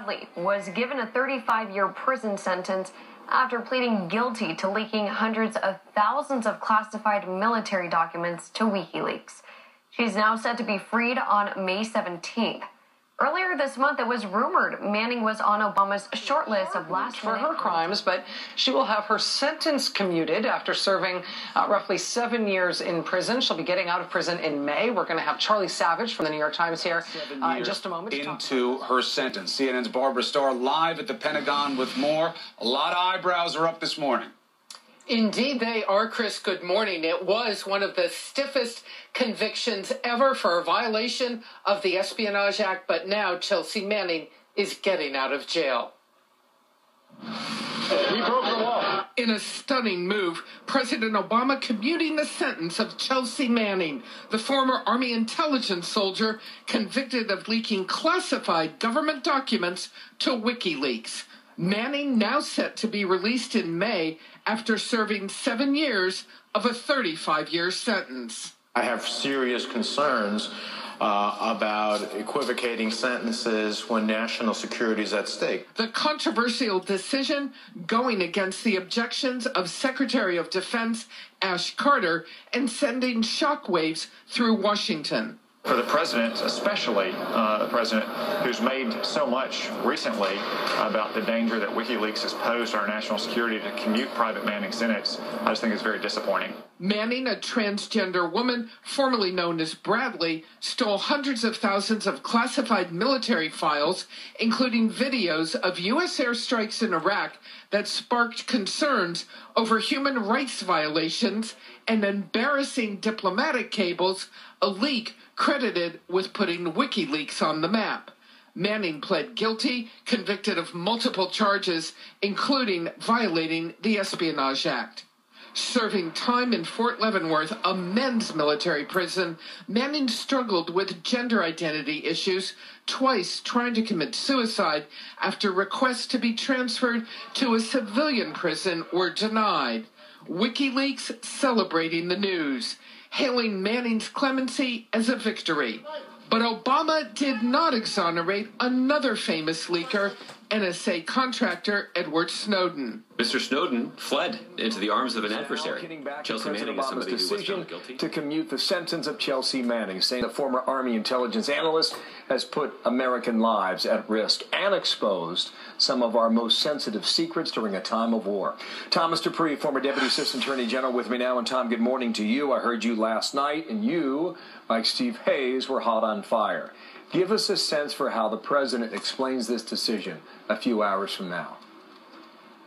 Bradley was given a 35-year prison sentence after pleading guilty to leaking hundreds of thousands of classified military documents to WikiLeaks. She's now set to be freed on May 17th. Earlier this month, it was rumored Manning was on Obama's short list of for her crimes, but she will have her sentence commuted after serving roughly 7 years in prison. She'll be getting out of prison in May. We're going to have Charlie Savage from the New York Times here in just a moment. Into her sentence. CNN's Barbara Starr live at the Pentagon with more. A lot of eyebrows are up this morning. Indeed, they are, Chris. Good morning. It was one of the stiffest convictions ever for a violation of the Espionage Act, but now Chelsea Manning is getting out of jail. We broke the law. In a stunning move, President Obama commuting the sentence of Chelsea Manning, the former Army intelligence soldier convicted of leaking classified government documents to WikiLeaks. Manning now set to be released in May after serving 7 years of a 35-year sentence. I have serious concerns about equivocating sentences when national security is at stake. The controversial decision going against the objections of Secretary of Defense Ash Carter and sending shockwaves through Washington. For the president, especially the president who's made so much recently about the danger that WikiLeaks has posed to our national security to commute private Manning sentence, I just think it's very disappointing. Manning, a transgender woman formerly known as Bradley, stole hundreds of thousands of classified military files, including videos of U.S. airstrikes in Iraq that sparked concerns over human rights violations and embarrassing diplomatic cables, a leak credited with putting WikiLeaks on the map. Manning pled guilty, convicted of multiple charges, including violating the Espionage Act. Serving time in Fort Leavenworth, a men's military prison, Manning struggled with gender identity issues, twice trying to commit suicide after requests to be transferred to a civilian prison were denied. WikiLeaks celebrating the news, hailing Manning's clemency as a victory. But Obama did not exonerate another famous leaker, NSA contractor Edward Snowden. Mr. Snowden fled into the arms of an adversary. Chelsea Manning is somebody who was found guilty. To commute the sentence of Chelsea Manning, saying the former Army intelligence analyst has put American lives at risk and exposed some of our most sensitive secrets during a time of war. Thomas Dupree, former Deputy Assistant Attorney General, with me now. And Tom, good morning to you. I heard you last night, and you, like Steve Hayes, were hot on fire. Give us a sense for how the president explains this decision a few hours from now.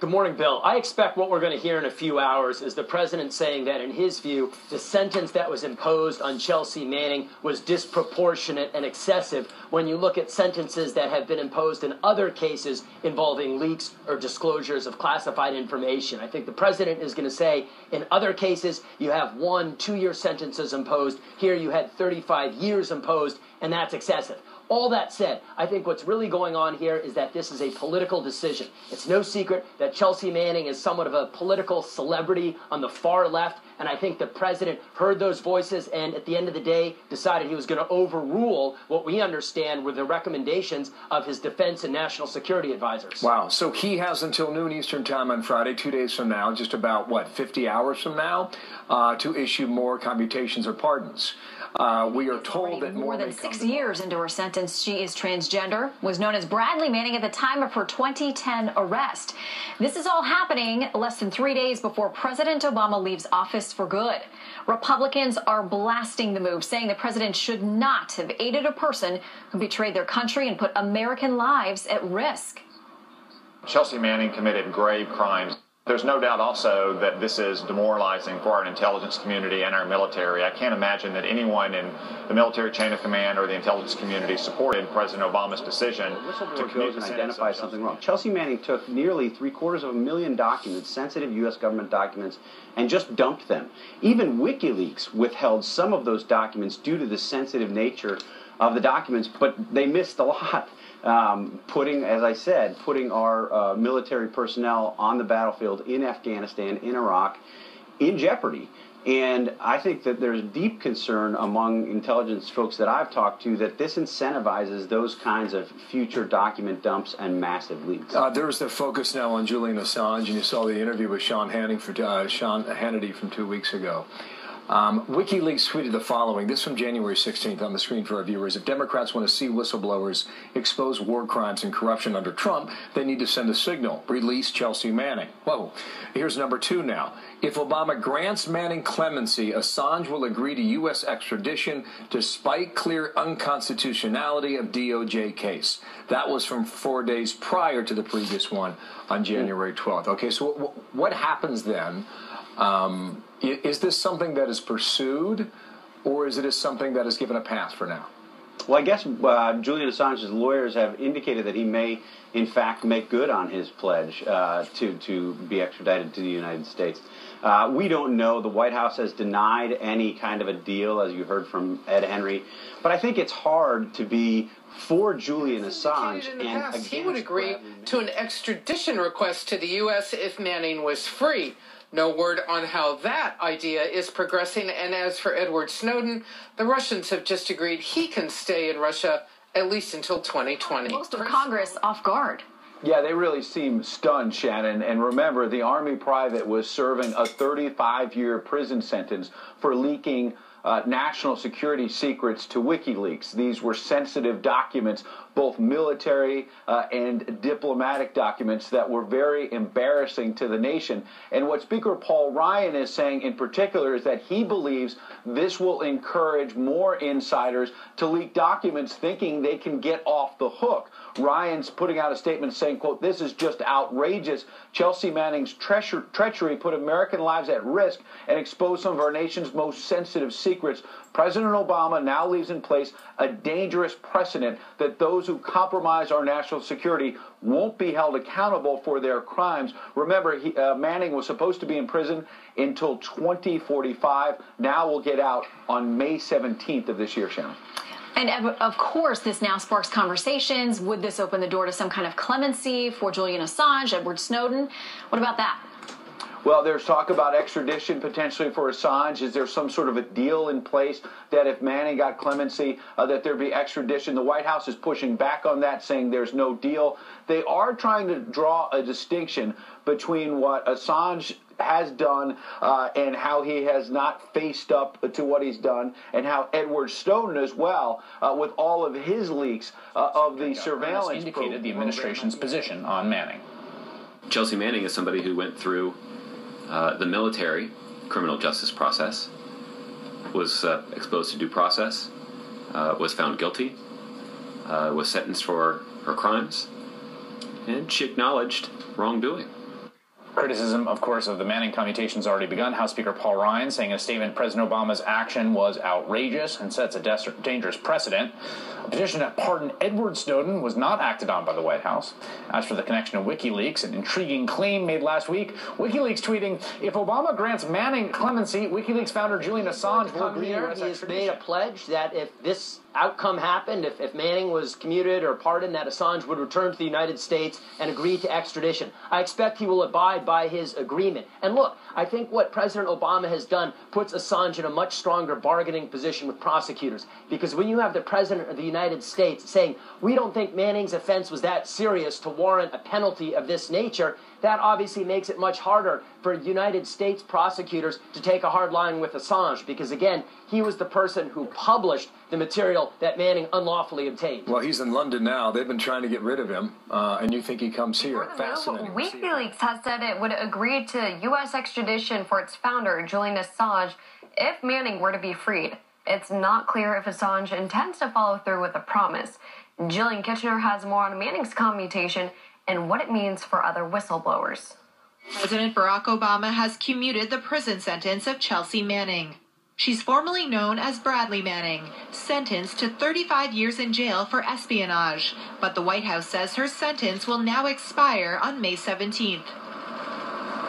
Good morning, Bill. I expect what we're going to hear in a few hours is the president saying that, in his view, the sentence that was imposed on Chelsea Manning was disproportionate and excessive when you look at sentences that have been imposed in other cases involving leaks or disclosures of classified information. I think the president is going to say, in other cases, you have 1-2 year sentences imposed. Here you had 35 years imposed, and that's excessive. All that said, I think what's really going on here is that this is a political decision. It's no secret that Chelsea Manning is somewhat of a political celebrity on the far left, and I think the president heard those voices and at the end of the day decided he was going to overrule what we understand were the recommendations of his defense and national security advisors. Wow. So he has until noon Eastern time on Friday, 2 days from now, just about, 50 hours from now, to issue more commutations or pardons. We are told that more than 6 years into her sentence, she is transgender, was known as Bradley Manning at the time of her 2010 arrest. This is all happening less than 3 days before President Obama leaves office for good. Republicans are blasting the move, saying the president should not have aided a person who betrayed their country and put American lives at risk. Chelsea Manning committed grave crimes. There's no doubt also that this is demoralizing for our intelligence community and our military. I can't imagine that anyone in the military chain of command or the intelligence community supported President Obama's decision to goes and identifies something wrong. Chelsea Manning took nearly 750,000 documents, sensitive U.S. government documents, and just dumped them. Even WikiLeaks withheld some of those documents due to the sensitive nature of the documents, but they missed a lot. Putting our military personnel on the battlefield in Afghanistan, in Iraq, in jeopardy. And I think that there's deep concern among intelligence folks that I've talked to that this incentivizes those kinds of future document dumps and massive leaks. There's the focus now on Julian Assange, and you saw the interview with Sean Hannity from 2 weeks ago. WikiLeaks tweeted the following. This from January 16th on the screen for our viewers. If Democrats want to see whistleblowers expose war crimes and corruption under Trump, they need to send a signal. Release Chelsea Manning. Whoa. Here's number 2 now. If Obama grants Manning clemency, Assange will agree to U.S. extradition despite clear unconstitutionality of DOJ case. That was from 4 days prior to the previous one on January 12th. Okay, so what happens then? Is this something that is pursued, or is it something that is given a pass for now? Well, I guess Julian Assange's lawyers have indicated that he may, in fact, make good on his pledge to be extradited to the United States. We don't know. The White House has denied any kind of a deal, as you heard from Ed Henry. But I think it's hard to be for Julian Assange. In the past, he would agree to an extradition request to the U.S. if Manning was free. No word on how that idea is progressing, and as for Edward Snowden, the Russians have just agreed he can stay in Russia at least until 2020. Most of Congress off guard. Yeah, they really seem stunned, Shannon. And remember, the Army private was serving a 35-year prison sentence for leaking national security secrets to WikiLeaks. These were sensitive documents, both military and diplomatic documents that were very embarrassing to the nation. And what Speaker Paul Ryan is saying in particular is that he believes this will encourage more insiders to leak documents thinking they can get off the hook. Ryan's putting out a statement saying, quote, "This is just outrageous. Chelsea Manning's treachery put American lives at risk and exposed some of our nation's most sensitive secrets. President Obama now leaves in place a dangerous precedent that those who compromise our national security won't be held accountable for their crimes." Remember, Manning was supposed to be in prison until 2045. Now will get out on May 17th of this year, Shannon. And of course, this now sparks conversations. Would this open the door to some kind of clemency for Julian Assange, Edward Snowden? What about that? Well, there's talk about extradition potentially for Assange. Is there some sort of a deal in place that if Manning got clemency, that there'd be extradition? The White House is pushing back on that, saying there's no deal. They are trying to draw a distinction between what Assange has done and how he has not faced up to what he's done, and how Edward Snowden as well, with all of his leaks of the surveillance, indicated the administration's position on Manning. Chelsea Manning is somebody who went through the military criminal justice process, was exposed to due process, was found guilty, was sentenced for her crimes, and she acknowledged wrongdoing. Criticism, of course, of the Manning commutation has already begun. House Speaker Paul Ryan saying in a statement President Obama's action was outrageous and sets a dangerous precedent. A petition to pardon Edward Snowden was not acted on by the White House. As for the connection to WikiLeaks, an intriguing claim made last week. WikiLeaks tweeting, if Obama grants Manning clemency, WikiLeaks founder Julian Assange will agree to U.S. He has made a pledge that if this outcome happened, if Manning was commuted or pardoned, that Assange would return to the United States and agree to extradition. I expect he will abide by his agreement. And look, I think what President Obama has done puts Assange in a much stronger bargaining position with prosecutors. Because when you have the President of the United States saying, we don't think Manning's offense was that serious to warrant a penalty of this nature, that obviously makes it much harder for United States prosecutors to take a hard line with Assange, because, again, he was the person who published the material that Manning unlawfully obtained. Well, he's in London now. They've been trying to get rid of him, and you think he comes here. Fascinating. WikiLeaks has said it would agree to U.S. extradition for its founder, Julian Assange, if Manning were to be freed. It's not clear if Assange intends to follow through with the promise. Jillian Kitchener has more on Manning's commutation and what it means for other whistleblowers. President Barack Obama has commuted the prison sentence of Chelsea Manning. She's formerly known as Bradley Manning, sentenced to 35 years in jail for espionage. But the White House says her sentence will now expire on May 17th.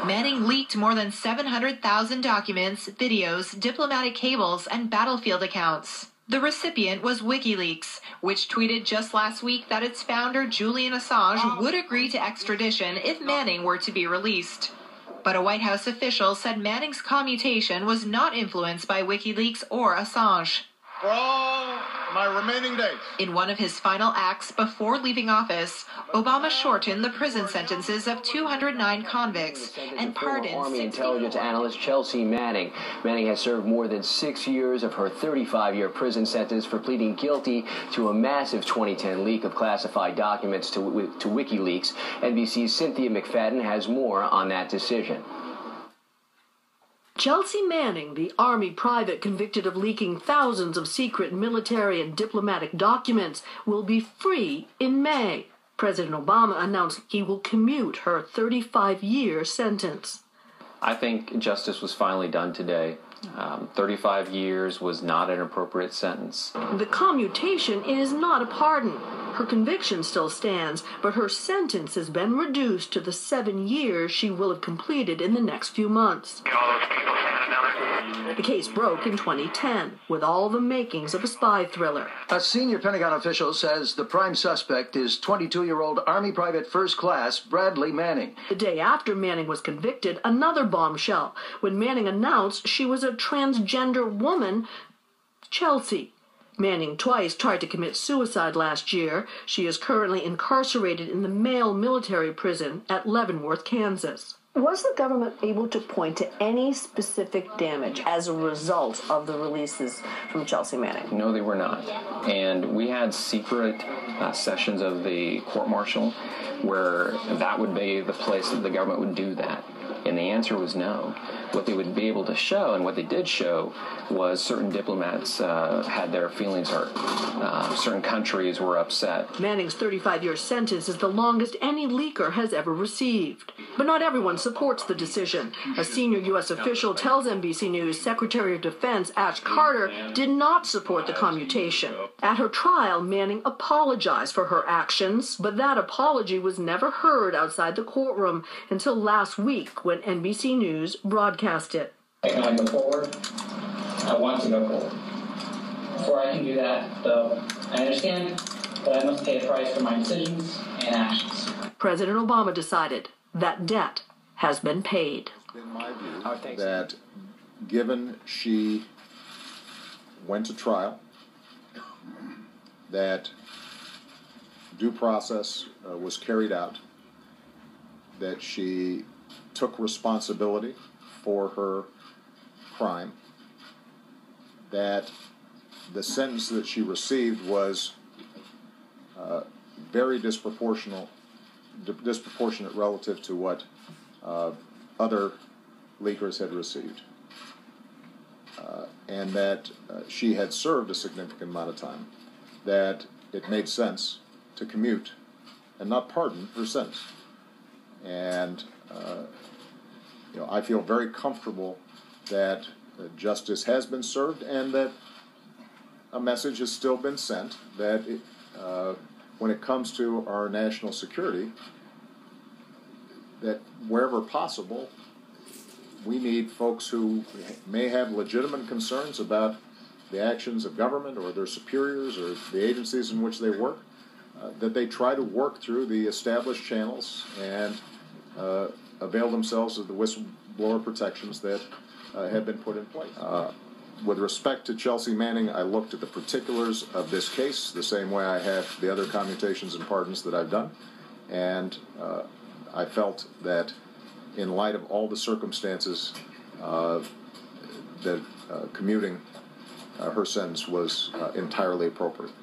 Manning leaked more than 700,000 documents, videos, diplomatic cables, and battlefield accounts. The recipient was WikiLeaks, which tweeted just last week that its founder, Julian Assange, would agree to extradition if Manning were to be released. But a White House official said Manning's commutation was not influenced by WikiLeaks or Assange. For all my remaining days. In one of his final acts before leaving office, Obama shortened the prison sentences of 209 convicts and pardoned Army intelligence analyst Chelsea Manning. Manning has served more than 6 years of her 35-year prison sentence for pleading guilty to a massive 2010 leak of classified documents to WikiLeaks. NBC's Cynthia McFadden has more on that decision. Chelsea Manning, the Army private convicted of leaking thousands of secret military and diplomatic documents, will be free in May. President Obama announced he will commute her 35-year sentence. I think justice was finally done today. 35 years was not an appropriate sentence. The commutation is not a pardon. Her conviction still stands, but her sentence has been reduced to the 7 years she will have completed in the next few months. The case broke in 2010, with all the makings of a spy thriller. A senior Pentagon official says the prime suspect is 22-year-old Army Private First Class Bradley Manning. The day after Manning was convicted, another bombshell, when Manning announced she was a transgender woman, Chelsea. Manning twice tried to commit suicide last year. She is currently incarcerated in the male military prison at Leavenworth, Kansas. Was the government able to point to any specific damage as a result of the releases from Chelsea Manning? No, they were not. And we had secret sessions of the court-martial where that would be the place that the government would do that. And the answer was no. What they would be able to show, and what they did show, was certain diplomats had their feelings hurt. Certain countries were upset. Manning's 35-year sentence is the longest any leaker has ever received. But not everyone supports the decision. A senior U.S. official tells NBC News Secretary of Defense Ash Carter did not support the commutation. At her trial, Manning apologized for her actions, but that apology was never heard outside the courtroom until last week when NBC News broadcast it. Can I go forward? I want to go forward. Before I can do that, though, I understand that I must pay a price for my decisions and actions. President Obama decided that debt has been paid. In my view, that given she went to trial, that due process was carried out, that she took responsibility for her crime, that the sentence that she received was very disproportionate relative to what other leakers had received, and that she had served a significant amount of time, that it made sense to commute and not pardon her sentence. And I feel very comfortable that justice has been served and that a message has still been sent that when it comes to our national security, that wherever possible, we need folks who may have legitimate concerns about the actions of government or their superiors or the agencies in which they work, that they try to work through the established channels and avail themselves of the whistleblower protections that have been put in place. With respect to Chelsea Manning, I looked at the particulars of this case the same way I have the other commutations and pardons that I've done, and I felt that in light of all the circumstances, that commuting her sentence was entirely appropriate.